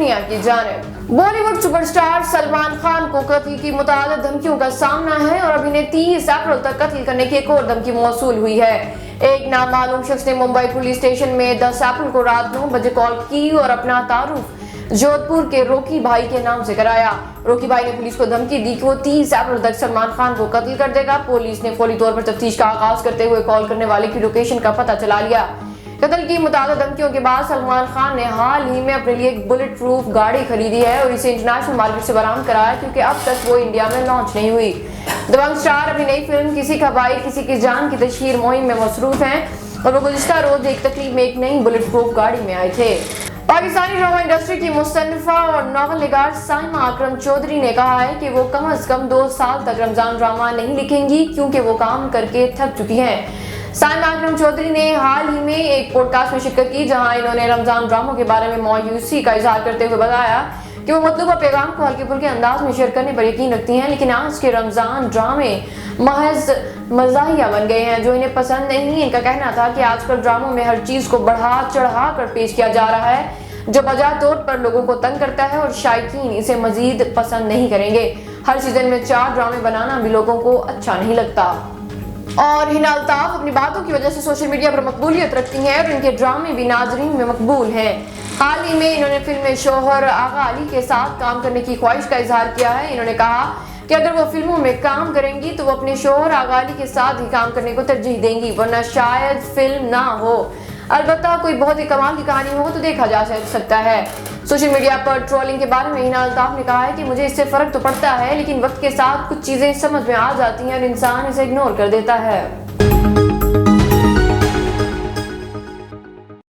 दुनिया की जानिब। बॉलीवुड सुपरस्टार सलमान खान को कत्ल की मुताल्लिक धमकियों का सामना है और अभी ने 30 अप्रैल तक कत्ल करने की एक और धमकी मौसूल हुई है। एक नामालूम शख्स ने मुंबई पुलिस स्टेशन में 10 अप्रैल को रात 9 बजे कॉल की और अपना तारुफ जोधपुर के रोकी भाई के नाम से कराया। रोकी भाई ने पुलिस को धमकी दी कि वो 30 अप्रैल तक सलमान खान को कत्ल कर देगा। पुलिस ने फौरी तौर पर तफ्तीश का आगाज करते हुए कॉल करने वाले की लोकेशन का पता चला लिया। कत्ल की मुताल्लिक धमकियों के बाद सलमान खान ने हाल ही में अपने लिए एक बुलेट प्रूफ गाड़ी खरीदी है और इसे इंटरनेशनल मार्केट से बरामद कराया, क्योंकि अब तक वो इंडिया में लॉन्च नहीं हुई। दबंग स्टार अपनी नई फिल्म किसी का भाई किसी की जान की तशहीर मुहिम में मसरूफ हैं और वो गुज़िश्ता रोज एक तकरीब में एक नई बुलेट प्रूफ गाड़ी में आए थे। पाकिस्तानी ड्रामा इंडस्ट्री की मुस्तनफा और नॉवल निगार साइमा अकरम चौधरी ने कहा है कि वो कम से कम 2 साल तक रमजान ड्रामा नहीं लिखेंगी, क्योंकि वो काम करके थक चुकी हैं। साइमा अकरम चौधरी ने हाल ही में एक पॉडकास्ट में शिरकत की, जहां इन्होंने रमजान ड्रामों के बारे में मायूसी का इजहार करते हुए बताया कि वो मतलूबा पैगाम को हल्के फुल्के अंदाज में शेयर करने पर यकीन रखती हैं, लेकिन आज के रमजान ड्रामे महज मज़ाहिया बन गए हैं जो इन्हें पसंद नहीं। इनका कहना था कि आजकल ड्रामों में हर चीज को बढ़ा चढ़ा कर पेश किया जा रहा है, जो बजा तौर पर लोगों को तंग करता है और शायकीन इसे मजीद पसंद नहीं करेंगे। हर सीजन में 4 ड्रामे बनाना भी लोगों को अच्छा नहीं लगता। और हिना अल्ताफ अपनी बातों की वजह से सोशल मीडिया पर मकबूलियत रखती हैं और इनके ड्रामे भी नाजरीन में मकबूल हैं। हाल ही में इन्होंने फिल्म में शौहर आगा अली के साथ काम करने की ख्वाहिश का इजहार किया है। इन्होंने कहा कि अगर वो फिल्मों में काम करेंगी तो वो अपने शौहर आगा अली के साथ ही काम करने को तरजीह देंगी, वरना शायद फिल्म ना हो। अलबत्ता कोई बहुत ही कमाल की कहानी हो तो देखा जा सकता है। सोशल मीडिया पर ट्रोलिंग के बारे में हिना अल्ताफ ने कहा है कि मुझे इससे फर्क तो पड़ता है, लेकिन वक्त के साथ कुछ चीजें समझ में आ जाती हैं और इंसान इसे इग्नोर कर देता है।